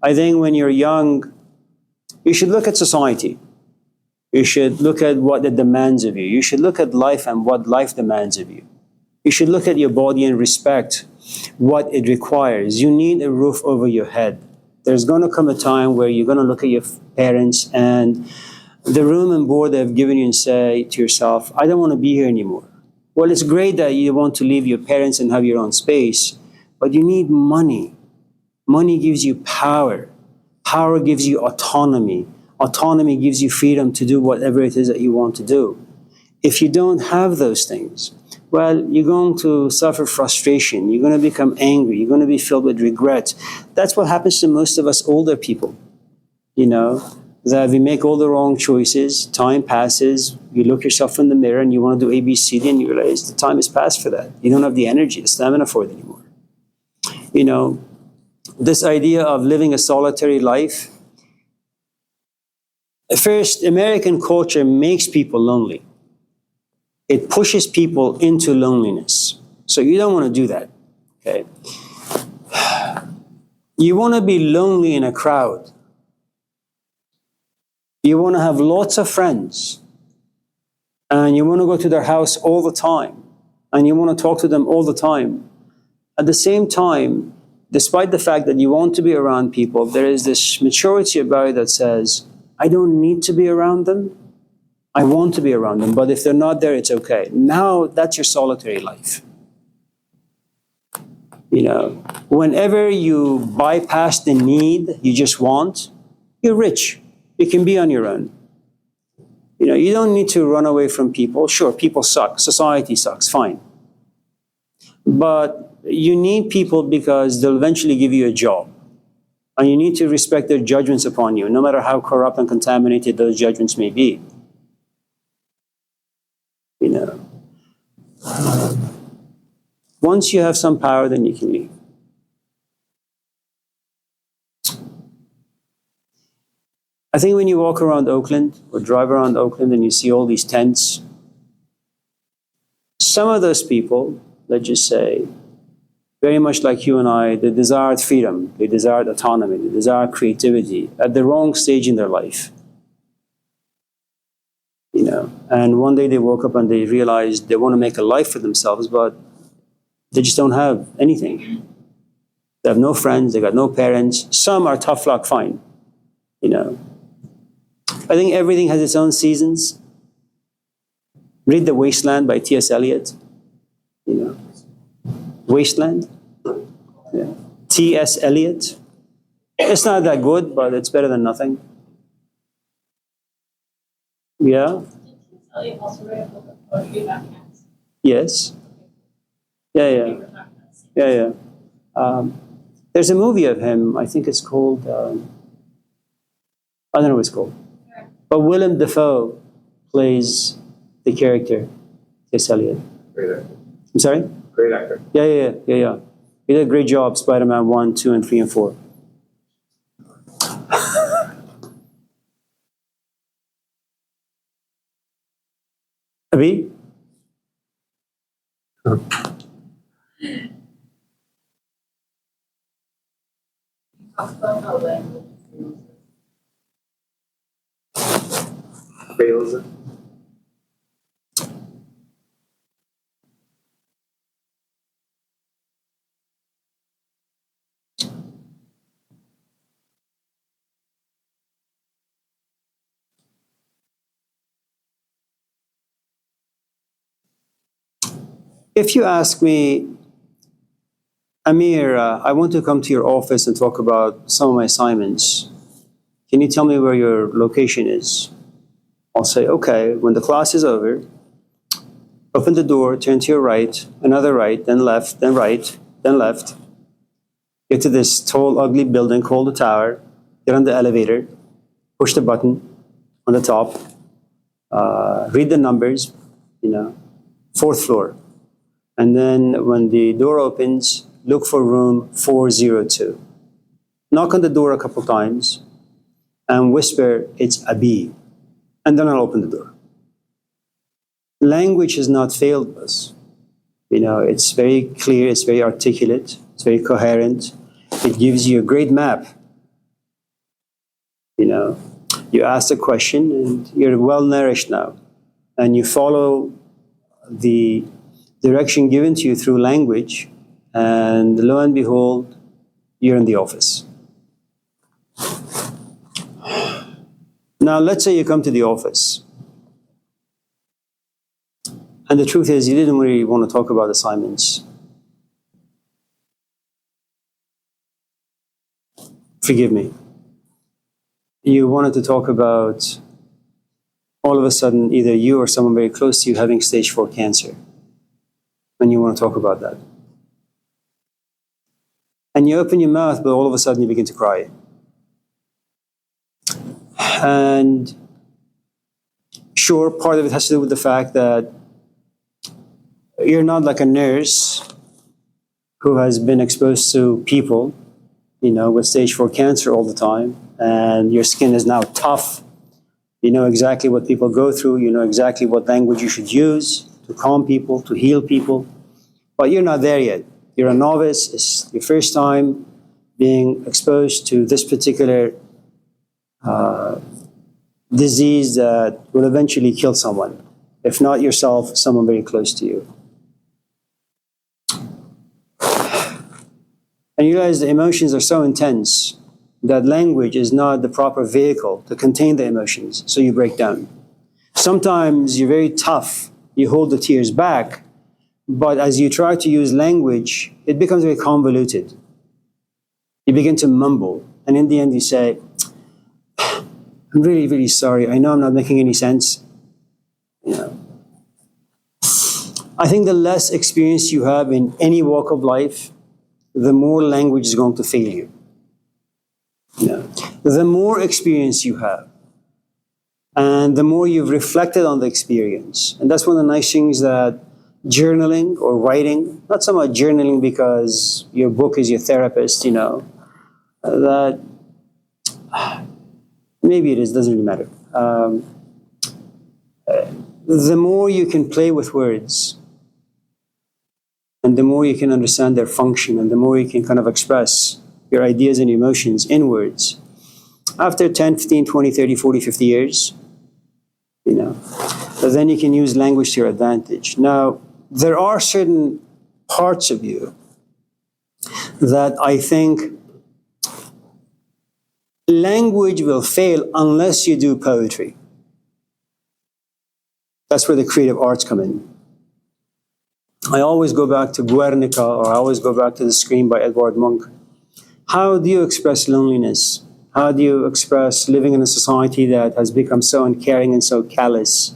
I think when you're young, you should look at society. You should look at what it demands of you. You should look at life and what life demands of you. You should look at your body and respect what it requires. You need a roof over your head. There's going to come a time where you're going to look at your parents and the room and board they've given you and say to yourself, I don't want to be here anymore. Well, it's great that you want to leave your parents and have your own space, but you need money. Money gives you power. Power gives you autonomy. Autonomy gives you freedom to do whatever it is that you want to do. If you don't have those things, well, you're going to suffer frustration. You're going to become angry. You're going to be filled with regret. That's what happens to most of us older people. You know, that we make all the wrong choices. Time passes. You look yourself in the mirror and you want to do A, B, C, D, and you realize the time has passed for that. You don't have the energy, the stamina for it anymore. You know, this idea of living a solitary life. First, American culture makes people lonely. It pushes people into loneliness. So you don't want to do that, okay? You want to be lonely in a crowd. You want to have lots of friends. And you want to go to their house all the time. And you want to talk to them all the time. At the same time, despite the fact that you want to be around people, there is this maturity about it that says, I don't need to be around them. I want to be around them, but if they're not there, it's okay. Now that's your solitary life. You know, whenever you bypass the need, you just want, you're rich. You can be on your own. You know, you don't need to run away from people. Sure, people suck. Society sucks, fine. But you need people because they'll eventually give you a job. And you need to respect their judgments upon you, no matter how corrupt and contaminated those judgments may be. You know, once you have some power, then you can leave. I think when you walk around Oakland or drive around Oakland and you see all these tents, some of those people, let's just say, very much like you and I, they desired freedom, they desired autonomy, they desired creativity at the wrong stage in their life. You know, and one day they woke up and they realized they want to make a life for themselves, but they just don't have anything. They have no friends, they got no parents. Some are tough luck, fine. You know, I think everything has its own seasons. Read The Wasteland by T.S. Eliot. You know, Wasteland. Yeah. T.S. Eliot. It's not that good, but it's better than nothing. Yeah. Eliot also wrote a book of poetry about cats. Yes. Yeah. There's a movie of him. I think it's called. I don't know what it's called. But Willem Dafoe plays the character, T.S. Eliot. Great actor. I'm sorry? Great actor. Yeah. He did a great job, Spider-Man 1, 2, and 3, and 4. Abi? Fails it. If you ask me, Amir, I want to come to your office and talk about some of my assignments. Can you tell me where your location is? I'll say, okay, when the class is over, open the door, turn to your right, another right, then left, then right, then left. Get to this tall, ugly building called the tower, get on the elevator, push the button on the top, read the numbers, 4th floor. And then when the door opens, look for room 402. Knock on the door a couple times and whisper, it's Abi. And then I'll open the door. Language has not failed us. It's very clear, it's very articulate, it's very coherent. It gives you a great map You know, you ask a question and you're well nourished now, and you follow the direction given to you through language, and lo and behold, you're in the office. Now, let's say you come to the office, and the truth is you didn't really want to talk about assignments. Forgive me. You wanted to talk about, all of a sudden, either you or someone very close to you having stage 4 cancer, and you want to talk about that. And you open your mouth, but all of a sudden you begin to cry. And sure, part of it has to do with the fact that you're not like a nurse who has been exposed to people, with stage 4 cancer all the time, and your skin is now tough. You know exactly what people go through. You know exactly what language you should use to calm people, to heal people. But you're not there yet. You're a novice. It's your first time being exposed to this particular disease that will eventually kill someone. If not yourself, someone very close to you. And you realize the emotions are so intense that language is not the proper vehicle to contain the emotions, so you break down. Sometimes you're very tough, you hold the tears back, but as you try to use language, it becomes very convoluted. You begin to mumble, and in the end you say, I'm really, really sorry, I know I'm not making any sense. I think the less experience you have in any walk of life, the more language is going to fail you. The more experience you have, and the more you've reflected on the experience. And that's one of the nice things that journaling or writing, not so much journaling because your book is your therapist, that maybe it is, doesn't really matter. The more you can play with words, and the more you can understand their function, and the more you can kind of express your ideas and emotions in words, after 10, 15, 20, 30, 40, 50 years, then you can use language to your advantage. Now, there are certain parts of you that I think language will fail unless you do poetry. That's where the creative arts come in. I always go back to Guernica, or I always go back to The Scream by Edvard Munch. How do you express loneliness? How do you express living in a society that has become so uncaring and so callous?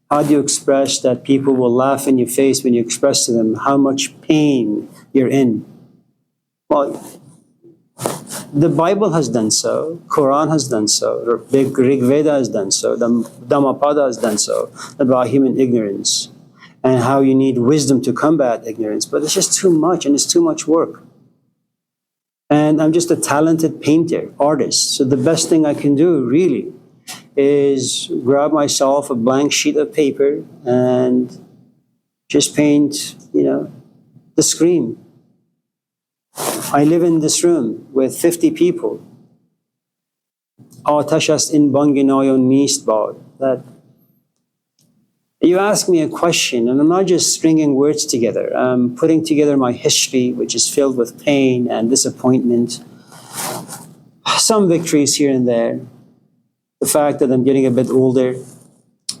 How do you express that people will laugh in your face when you express to them how much pain you're in? Well, the Bible has done so, Quran has done so, the Rig Veda has done so, the Dhammapada has done so, about human ignorance and how you need wisdom to combat ignorance. But it's just too much, and it's too much work. And I'm just a talented painter, artist. So the best thing I can do, really, is grab myself a blank sheet of paper and just paint, the Scream. I live in this room with 50 people. آتش است این بانگ نایون نیست باد. That you ask me a question, and I'm not just stringing words together. I'm putting together my history, which is filled with pain and disappointment. Some victories here and there. The fact that I'm getting a bit older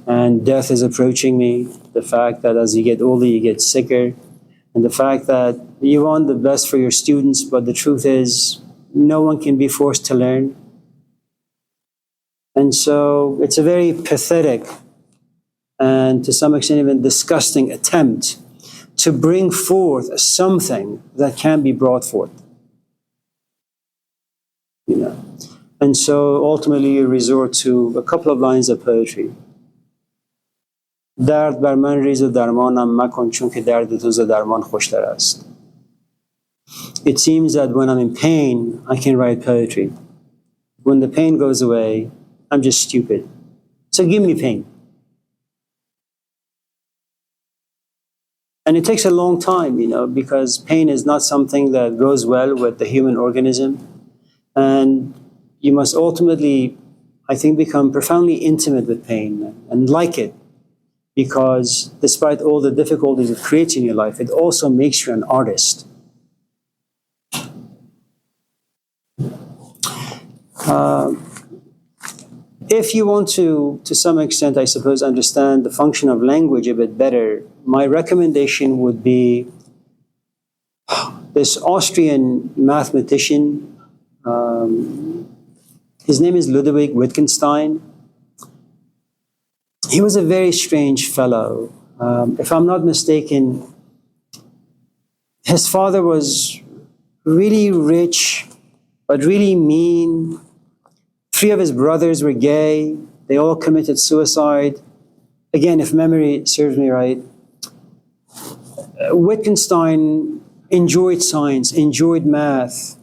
and death is approaching me. The fact that as you get older, you get sicker. And the fact that you want the best for your students, but the truth is, no one can be forced to learn. And so it's a very pathetic and to some extent even disgusting attempt to bring forth something that can be brought forth. And so ultimately you resort to a couple of lines of poetry. درد بر من ریز و درمانم مکن چون که درد تو ز درمان خوشتر است. It seems that when I'm in pain, I can write poetry. When the pain goes away, I'm just stupid. So give me pain. And it takes a long time, because pain is not something that goes well with the human organism. And you must ultimately, I think, become profoundly intimate with pain and like it, because despite all the difficulties it creates in your life, it also makes you an artist. If you want to some extent, I suppose, understand the function of language a bit better, my recommendation would be this Austrian mathematician. His name is Ludwig Wittgenstein. He was a very strange fellow. If I'm not mistaken, his father was really rich, but really mean. 3 of his brothers were gay. They all committed suicide. Again, if memory serves me right, Wittgenstein enjoyed science, enjoyed math.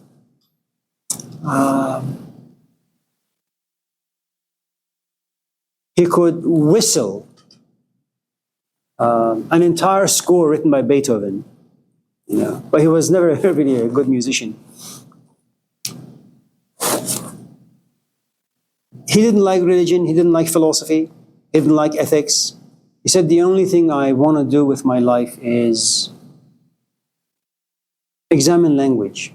He could whistle an entire score written by Beethoven, but he was never really a good musician. He didn't like religion, he didn't like philosophy, he didn't like ethics. He said, the only thing I want to do with my life is examine language,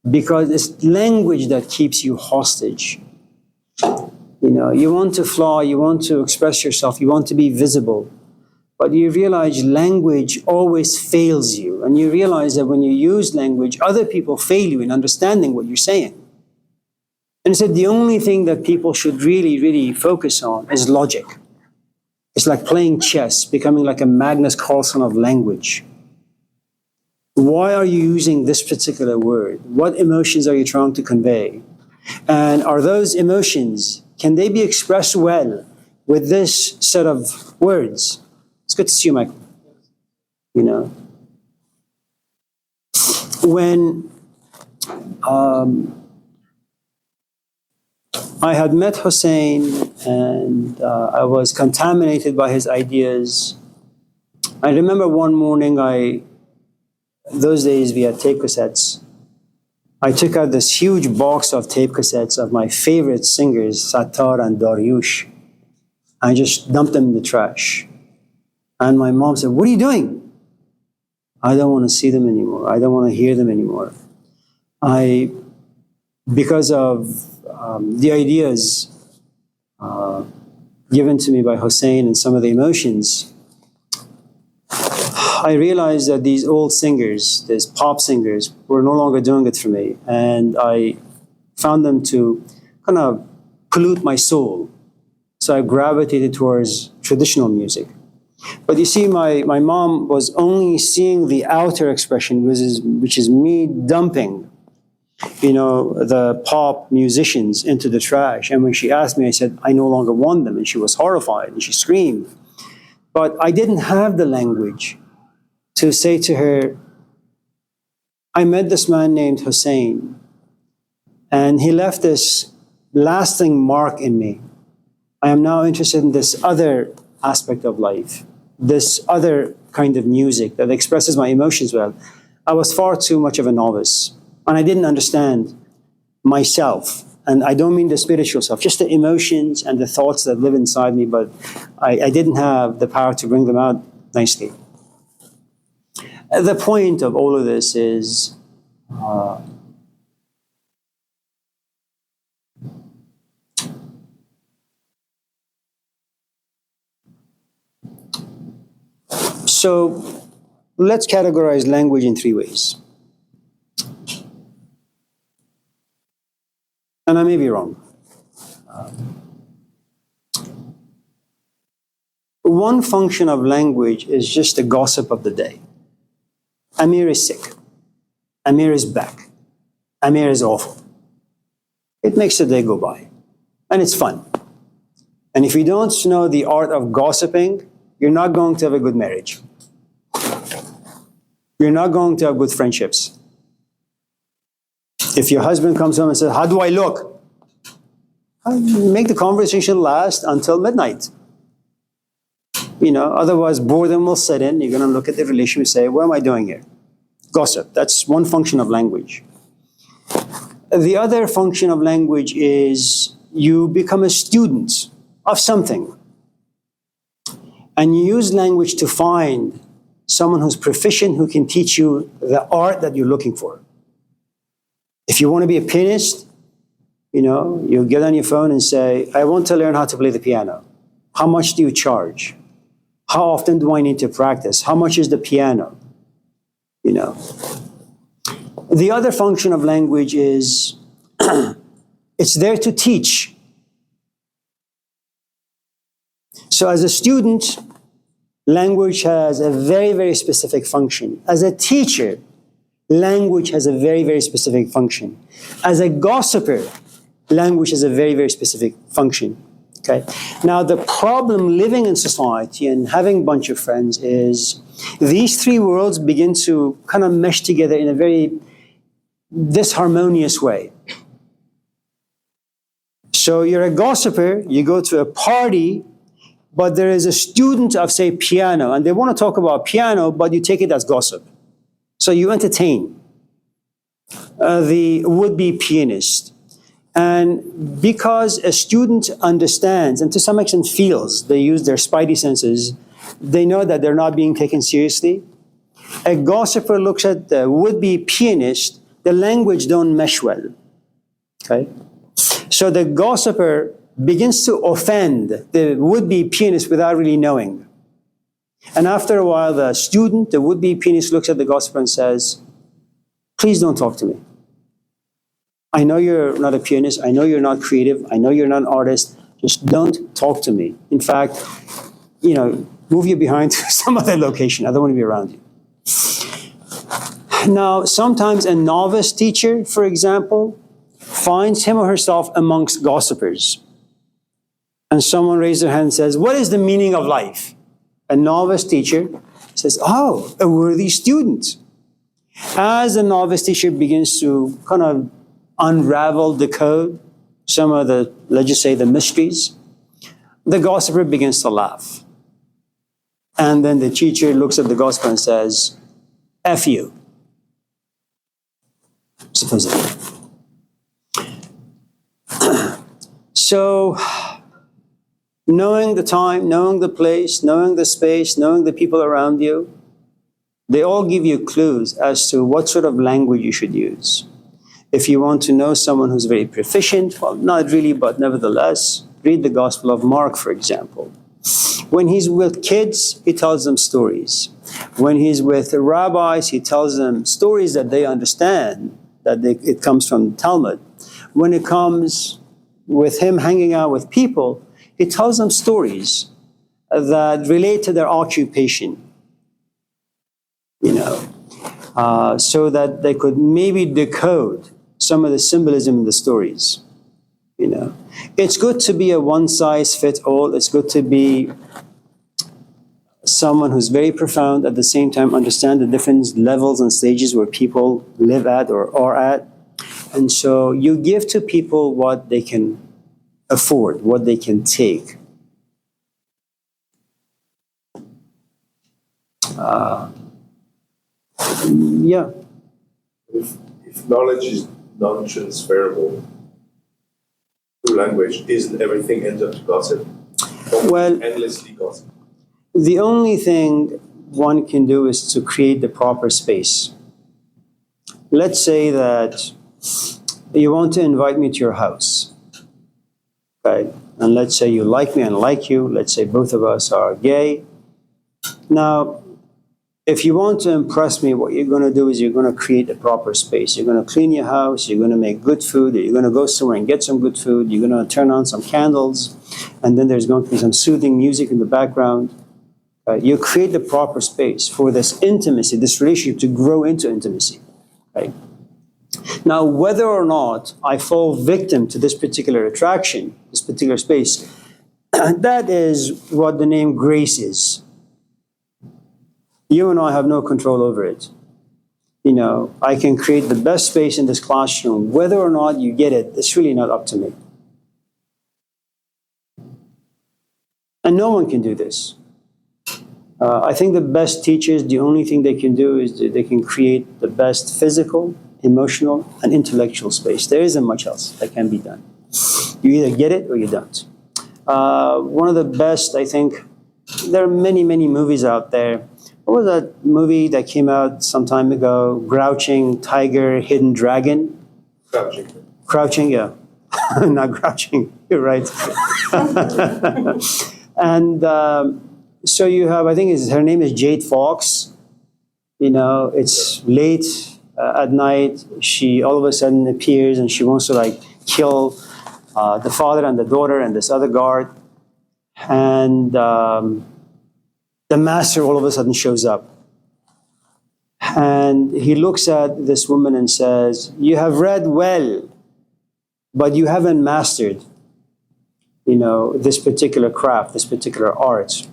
because it's language that keeps you hostage. You want to fly, you want to express yourself, you want to be visible, but you realize language always fails you, and you realize that when you use language, other people fail you in understanding what you're saying. And he said the only thing that people should really, really focus on is logic. It's like playing chess, becoming like a Magnus Carlsen of language. Why are you using this particular word? What emotions are you trying to convey? And are those emotions, can they be expressed well with this set of words? It's good to see you, Michael. When I had met Hussein and I was contaminated by his ideas. I remember one morning, those days we had tape cassettes. I took out this huge box of tape cassettes of my favorite singers, Sattar and Daryush. I just dumped them in the trash. And my mom said, "What are you doing?" I don't want to see them anymore. I don't want to hear them anymore. Because of the ideas given to me by Hussein and some of the emotions, I realized that these old singers, these pop singers, were no longer doing it for me. And I found them to kind of pollute my soul. So I gravitated towards traditional music. But you see, my mom was only seeing the outer expression, which is me dumping the pop musicians into the trash. And when she asked me, I said, I no longer want them. And she was horrified and she screamed. But I didn't have the language to say to her, I met this man named Hussein, and he left this lasting mark in me. I am now interested in this other aspect of life, this other kind of music that expresses my emotions well. I was far too much of a novice. And I didn't understand myself. And I don't mean the spiritual self, just the emotions and the thoughts that live inside me, but I didn't have the power to bring them out nicely. The point of all of this is so let's categorize language in 3 ways. And I may be wrong. One function of language is just the gossip of the day. Amir is sick. Amir is back. Amir is awful. It makes the day go by. And it's fun. And if you don't know the art of gossiping, you're not going to have a good marriage. You're not going to have good friendships. If your husband comes home and says, how do I look? Make the conversation last until midnight. Otherwise boredom will set in. You're going to look at the relationship and say, what am I doing here? Gossip. That's one function of language. The other function of language is you become a student of something. And you use language to find someone who's proficient who can teach you the art that you're looking for. If you want to be a pianist, you get on your phone and say, I want to learn how to play the piano. How much do you charge? How often do I need to practice? How much is the piano? The other function of language is it's there to teach. So as a student, language has a very, very specific function. As a teacher, language has a very, very specific function. As a gossiper, language has a very, very specific function. Okay? Now, the problem living in society and having a bunch of friends is these three worlds begin to kind of mesh together in a very disharmonious way. So you're a gossiper, you go to a party, but there is a student of, say, piano, and they want to talk about piano, but you take it as gossip. So you entertain the would-be pianist. And because a student understands, and to some extent feels, they use their spidey senses, they know that they're not being taken seriously. A gossiper looks at the would-be pianist, the language don't mesh well. Okay? So the gossiper begins to offend the would-be pianist without really knowing. And after a while, the student, the would-be pianist, looks at the gossiper and says, please don't talk to me. I know you're not a pianist. I know you're not creative. I know you're not an artist. Just don't talk to me. In fact, move you behind to some other location. I don't want to be around you. Now, sometimes a novice teacher, for example, finds him or herself amongst gossipers. And someone raises their hand and says, what is the meaning of life? A novice teacher says, oh, a worthy student. As the novice teacher begins to kind of unravel, decode some of the, let's just say, the mysteries, the gossiper begins to laugh. And then the teacher looks at the gossiper and says, F you. Supposedly. So, knowing the time, knowing the place, knowing the space, knowing the people around you, they all give you clues as to what sort of language you should use. If you want to know someone who's very proficient, well, not really, but nevertheless, read the Gospel of Mark, for example. When he's with kids, he tells them stories. When he's with the rabbis, he tells them stories that they understand, it comes from the Talmud. When it comes with him hanging out with people, he tells them stories that relate to their occupation, so that they could maybe decode some of the symbolism in the stories. It's good to be a one-size-fits-all. It's good to be someone who's very profound, at the same time understand the different levels and stages where people live at or are at. And so you give to people what they can afford, what they can take. Yeah. If knowledge is non-transferable through language, isn't everything ends up gossip? Well, Endlessly gossip. The only thing one can do is to create the proper space. Let's say that you want to invite me to your house, okay? And let's say you like me and I like you. Let's say both of us are gay. Now, if you want to impress me, what you're going to do is you're going to create a proper space. You're going to clean your house. You're going to make good food. You're going to go somewhere and get some good food. You're going to turn on some candles. And then there's going to be some soothing music in the background. You create the proper space for this intimacy, this relationship to grow into intimacy. Right? Now, whether or not I fall victim to this particular attraction, this particular space, that is what the name grace is. You and I have no control over it. I can create the best space in this classroom. Whether or not you get it, it's really not up to me. And no one can do this. I think the best teachers, the only thing they can do is they can create the best physical, emotional, and intellectual space. There isn't much else that can be done. You either get it or you don't. One of the best, I think, there are many, many movies out there. What was that movie that came out some time ago? Crouching Tiger, Hidden Dragon? Crouching. Crouching, yeah. Not crouching, you're right. And so you have, I think her name is Jade Fox. You know, it's late at night. She all of a sudden appears and she wants to like kill the father and the daughter and this other guard. And the master all of a sudden shows up. And he looks at this woman and says, "You have read well, but you haven't mastered, you know, this particular craft, this particular art."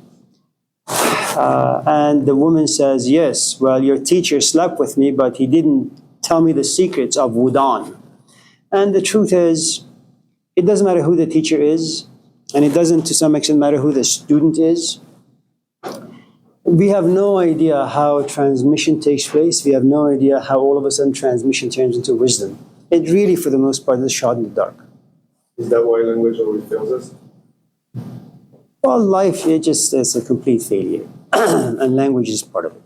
And the woman says, "Yes, well, your teacher slept with me, but he didn't tell me the secrets of Wudan." And the truth is, it doesn't matter who the teacher is, and it doesn't to some extent matter who the student is. We have no idea how transmission takes place. We have no idea how all of a sudden transmission turns into wisdom. It really, for the most part, is a shot in the dark. Is that why language always fails us? Well, life, it just is a complete failure. And language is part of it.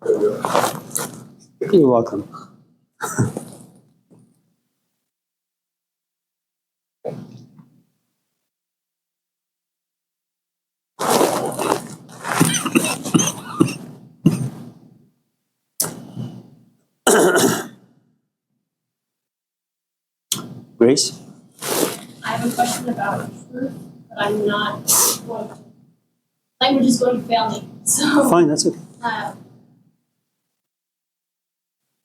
There we go. You're welcome. Grace? I have a question about truth, but I'm not going to. Language is going to fail me. So, Fine, that's okay.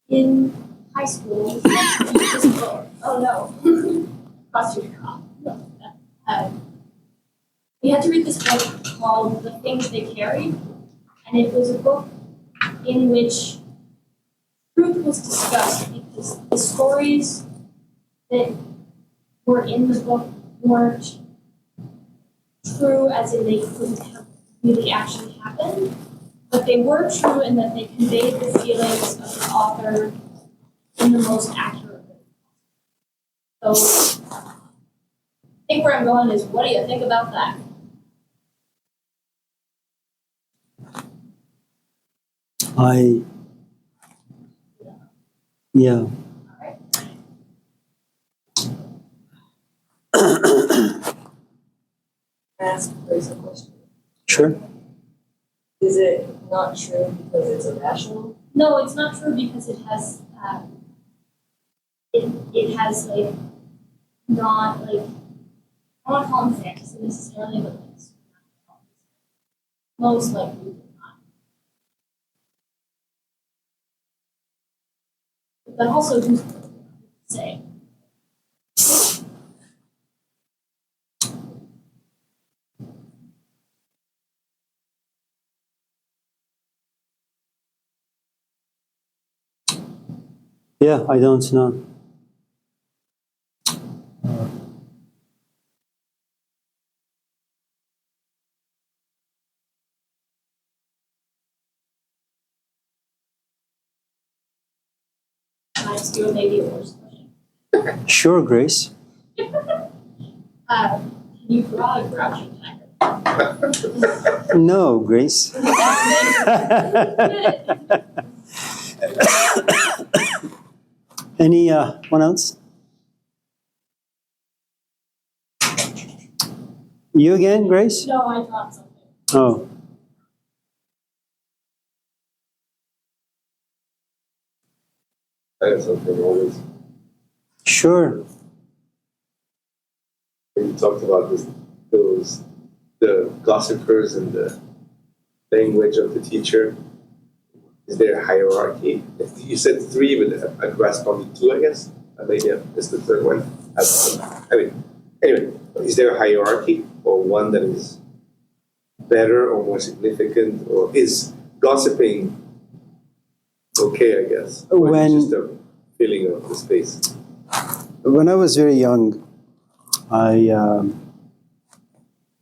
In high school, we had to read this book. Oh no. Cross your cop. No. We had to read this book called The Things They Carry. And it was a book in which truth was discussed because the stories that were in the book weren't true, as in they couldn't have really actually happened, but they were true in that they conveyed the feelings of the author in the most accurate way. So I think where I'm going is, what do you think about that? Yeah. Ask Grace a question. Sure. Is it not true because it's irrational? No, it's not true because it has like not like, I don't want to call them fantasy necessarily, but like most likely not. But also who's to say? Yeah, I don't know. Can I ask you maybe a worse question? Sure, Grace. Can you draw a crouching tiger? No, Grace. Anyone else? You again, Grace? No, I thought something. Oh. I got something always. Sure. When you talked about the gossipers and the language of the teacher, is there a hierarchy? You said three, but I grasped only two, I guess. Maybe I missed the third one. Anyway, is there a hierarchy or one that is better or more significant, or is gossiping okay, I guess? Or is it just a feeling of the space? When I was very young, I,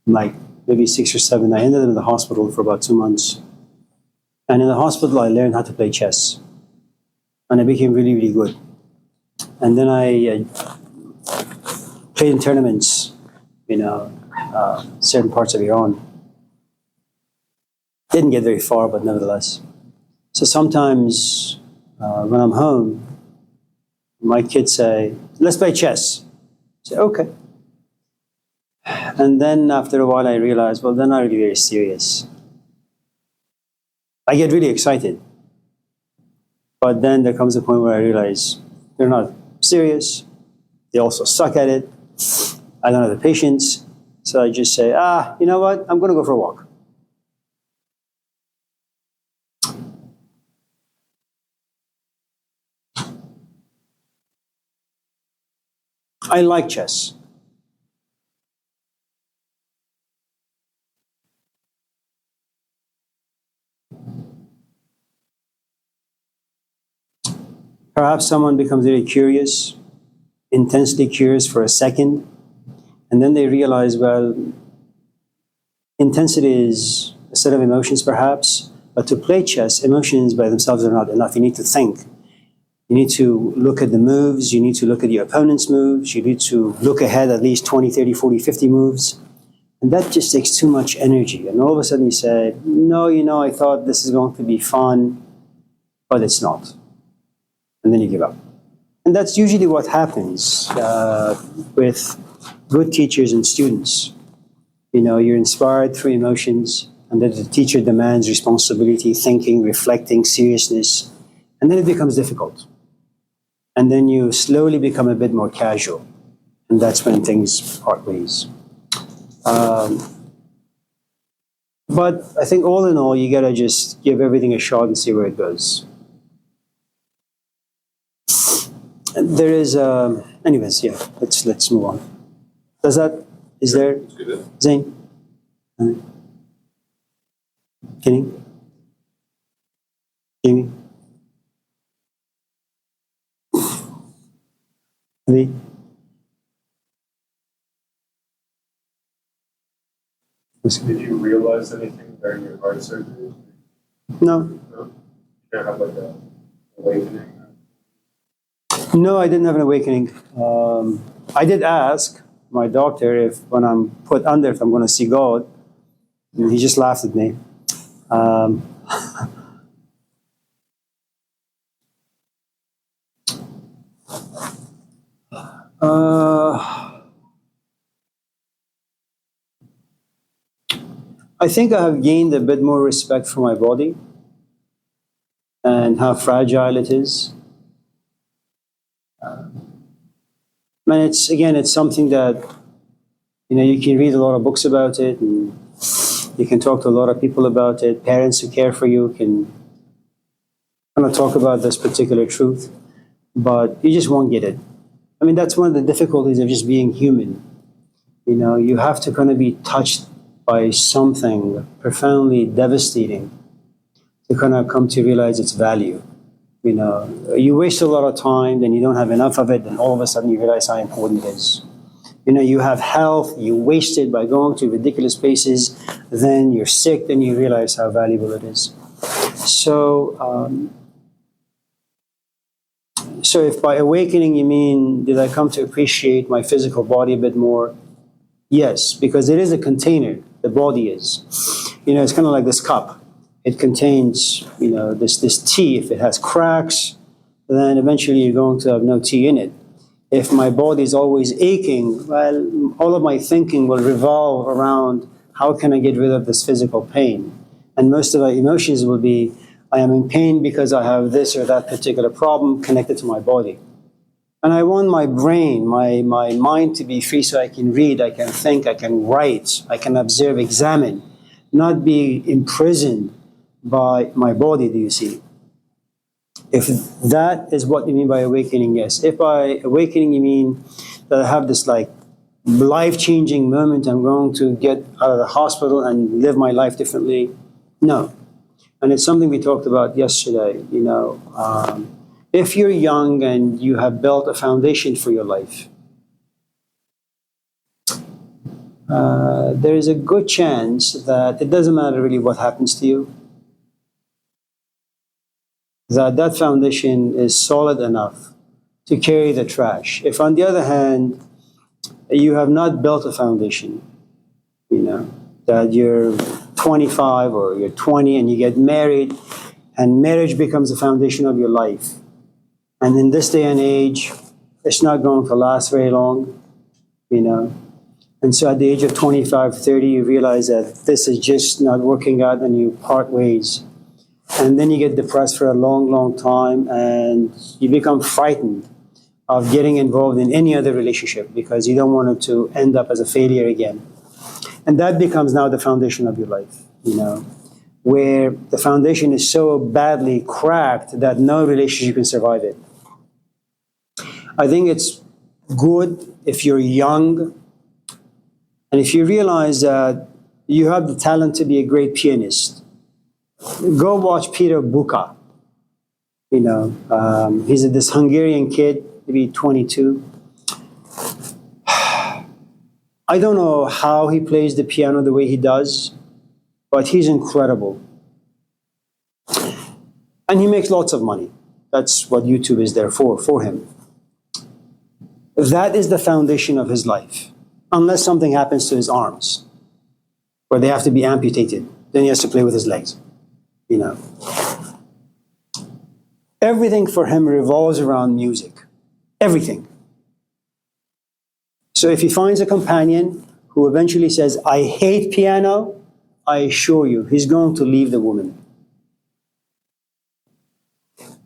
like maybe 6 or 7, I ended up in the hospital for about 2 months. And in the hospital, I learned how to play chess. And I became really, really good. And then I played in tournaments, certain parts of Iran. Didn't get very far, but nevertheless. So sometimes when I'm home, my kids say, let's play chess. I say, okay. And then after a while, I realize, well, they're not really very serious. I get really excited. But then there comes a point where I realize they're not serious. They also suck at it. I don't have the patience. So I just say, you know what? I'm going to go for a walk. I like chess. Perhaps someone becomes very curious, intensely curious for a second, and then they realize, well, intensity is a set of emotions perhaps, but to play chess, emotions by themselves are not enough. You need to think. You need to look at the moves, you need to look at your opponent's moves, you need to look ahead at least 20, 30, 40, 50 moves. And that just takes too much energy. And all of a sudden you say, no, I thought this is going to be fun, but it's not. And then you give up. And that's usually what happens with good teachers and students. You're inspired through emotions, and then the teacher demands responsibility, thinking, reflecting, seriousness, and then it becomes difficult. And then you slowly become a bit more casual, and that's when things part ways. But I think all in all, you gotta just give everything a shot and see where it goes. There is, anyways, yeah. Let's move on. Is there? Zain, Kenny, Jamie, Ali. Did you realize anything during your heart surgery? No, No? You didn't have like a awakening? no, I didn't have an awakening. I did ask my doctor if when I'm put under, if I'm going to see God, and he just laughed at me. Um, I think I have gained a bit more respect for my body and how fragile it is. And it's something that you can read a lot of books about it, and you can talk to a lot of people about it. Parents who care for you can kind of talk about this particular truth, but you just won't get it. I mean, that's one of the difficulties of just being human. You have to kind of be touched by something profoundly devastating to kind of come to realize its value. You waste a lot of time, then you don't have enough of it, and all of a sudden you realize how important it is. You have health, you waste it by going to ridiculous places, then you're sick, then you realize how valuable it is. So if by awakening you mean, did I come to appreciate my physical body a bit more? Yes, because it is a container, the body is. It's kind of like this cup. It contains, this tea. If it has cracks, then eventually you're going to have no tea in it. If my body is always aching, well, all of my thinking will revolve around how can I get rid of this physical pain? And most of my emotions will be, I am in pain because I have this or that particular problem connected to my body. And I want my brain, my mind to be free so I can read, I can think, I can write, I can observe, examine, not be imprisoned by my body, do you see? If that is what you mean by awakening, yes. If by awakening you mean that I have this like life-changing moment, I'm going to get out of the hospital and live my life differently, no. And it's something we talked about yesterday, if you're young and you have built a foundation for your life, there is a good chance that it doesn't matter really what happens to you. that that foundation is solid enough to carry the trash. If, on the other hand, you have not built a foundation, you know, that you're 25 or you're 20 and you get married, and marriage becomes the foundation of your life. And in this day and age, it's not going to last very long, you know. And so at the age of 25, 30, you realize that this is just not working out and you part ways. And then you get depressed for a long, long time and you become frightened of getting involved in any other relationship because you don't want it to end up as a failure again. And that becomes now the foundation of your life, you know, where the foundation is so badly cracked that no relationship can survive it. I think it's good if you're young and if you realize that you have the talent to be a great pianist. Go watch Peter Buka. You know, he's this Hungarian kid, maybe 22. I don't know how he plays the piano the way he does, but he's incredible. And he makes lots of money. That's what YouTube is there for him. That is the foundation of his life, unless something happens to his arms, where they have to be amputated. Then he has to play with his legs, you know. Everything for him revolves around music. Everything. So if he finds a companion who eventually says, I hate piano, I assure you, he's going to leave the woman.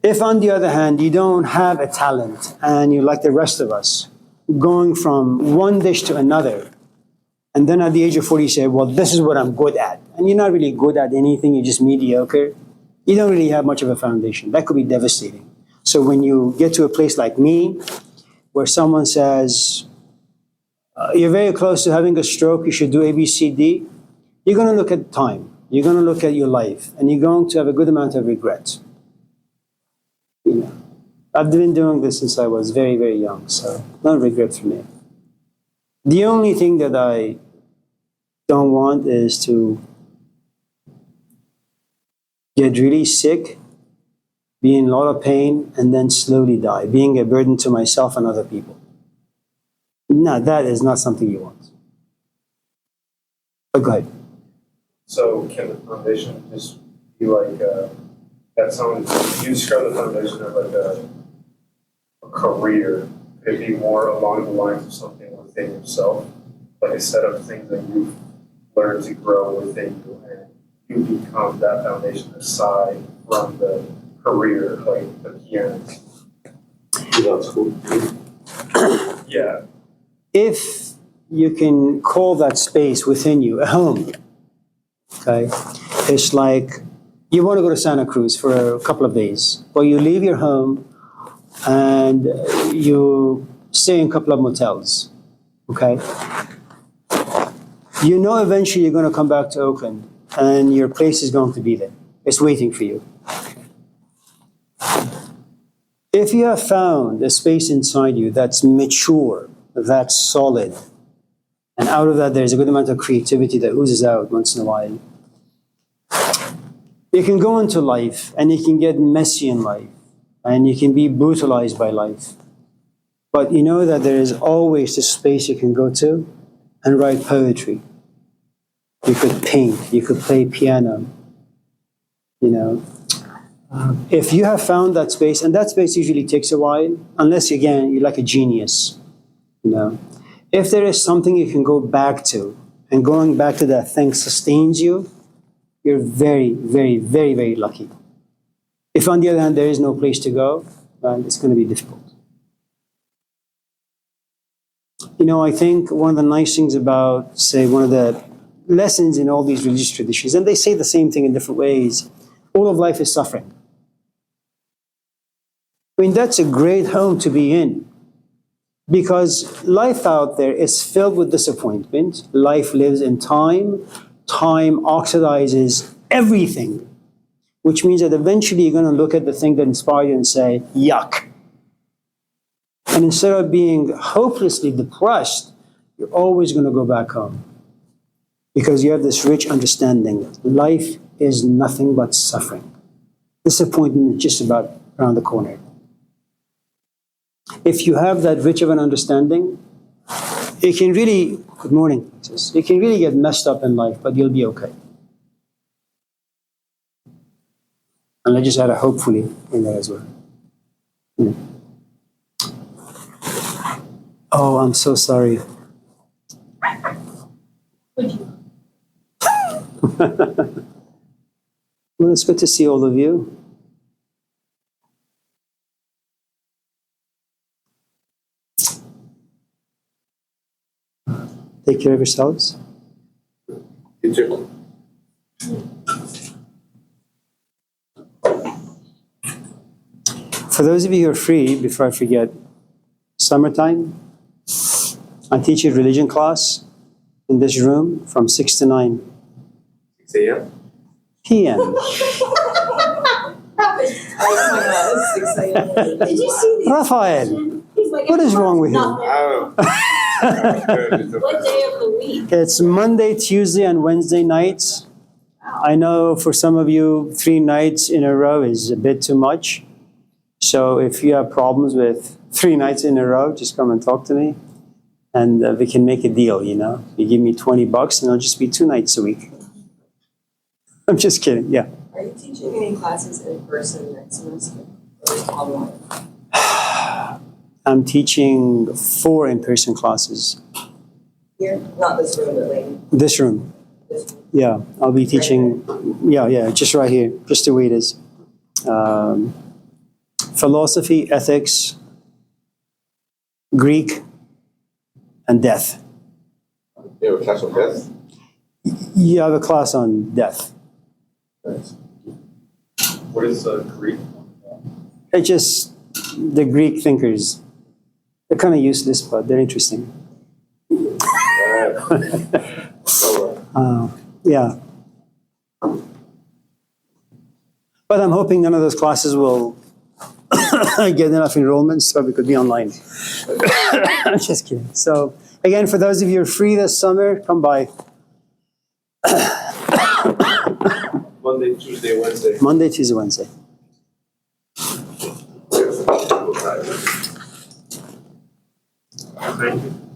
If, on the other hand, you don't have a talent and you're like the rest of us, going from one dish to another, and then at the age of 40 you say, well, this is what I'm good at. And you're not really good at anything, you're just mediocre. You don't really have much of a foundation. That could be devastating. So when you get to a place like me, where someone says, you're very close to having a stroke, you should do A, B, C, D, you're going to look at time. You're going to look at your life, and you're going to have a good amount of regret. You know, I've been doing this since I was very, very young, so no regret for me. The only thing that I don't want is to get really sick, be in a lot of pain, and then slowly die, being a burden to myself and other people. No, that is not something you want. But go ahead. So can the foundation just be like that someone you describe the foundation of like a career? Could it be more along the lines of something within yourself, like a set of things that you've learned to grow within you, and you become that foundation aside from the career, like the piano? Without school. Yeah. If you can call that space within you a home, okay? It's like you want to go to Santa Cruz for a couple of days, but you leave your home and you stay in a couple of motels, okay? You know eventually you're going to come back to Oakland and your place is going to be there. It's waiting for you. If you have found a space inside you that's mature, that's solid, and out of that there's a good amount of creativity that oozes out once in a while, you can go into life and you can get messy in life and you can be brutalized by life. But you know that there is always this space you can go to and write poetry. You could paint, you could play piano, you know. If you have found that space, and that space usually takes a while, unless, again, you're like a genius, you know. If there is something you can go back to, and going back to that thing sustains you, you're very, very, very, very lucky. If, on the other hand, there is no place to go, then it's going to be difficult. You know, I think one of the nice things about, say, one of the lessons in all these religious traditions, and they say the same thing in different ways, all of life is suffering. I mean, that's a great home to be in, because life out there is filled with disappointment. Life lives in time. Time oxidizes everything, which means that eventually you're going to look at the thing that inspired you and say, yuck. And instead of being hopelessly depressed, you're always going to go back home, because you have this rich understanding. Life is nothing but suffering. Disappointment is just about around the corner. If you have that rich of an understanding, it can really, good morning, it can really get messed up in life, but you'll be okay. And I just add a hopefully in there as well. Oh, I'm so sorry. Would you? Well, it's good to see all of you. Take care of yourselves. You too. For those of you who are free, before I forget, summertime, I teach a religion class in this room from 6 to 9 6 a.m. p.m. Oh my god, it's 6 a.m. Did you see the Rafael, He's like, what is wrong with you? nothing. I don't know. what day of the week? It's Monday, Tuesday, and Wednesday nights. I know for some of you, 3 nights in a row is a bit too much. So if you have problems with 3 nights in a row, just come and talk to me. And we can make a deal, you know. You give me $20 and it'll just be 2 nights a week. I'm just kidding, yeah. Are you teaching any classes in person next semester? Or is it online? I'm teaching 4 in-person classes. Here? Not this room, but like This room, this room. yeah. I'll be teaching, yeah, just right here, just the way it is. Philosophy, ethics, Greek, and death. You have a class on death? You have a class on death. Nice. What is Greek? It's just the Greek thinkers. They're kind of useless, but they're interesting. Yeah. But I'm hoping none of those classes will get enough enrollment so we could be online. I'm just kidding. So, again, for those of you who are free this summer, come by. Monday, Tuesday, Wednesday. Monday, Tuesday, Wednesday. Thank you.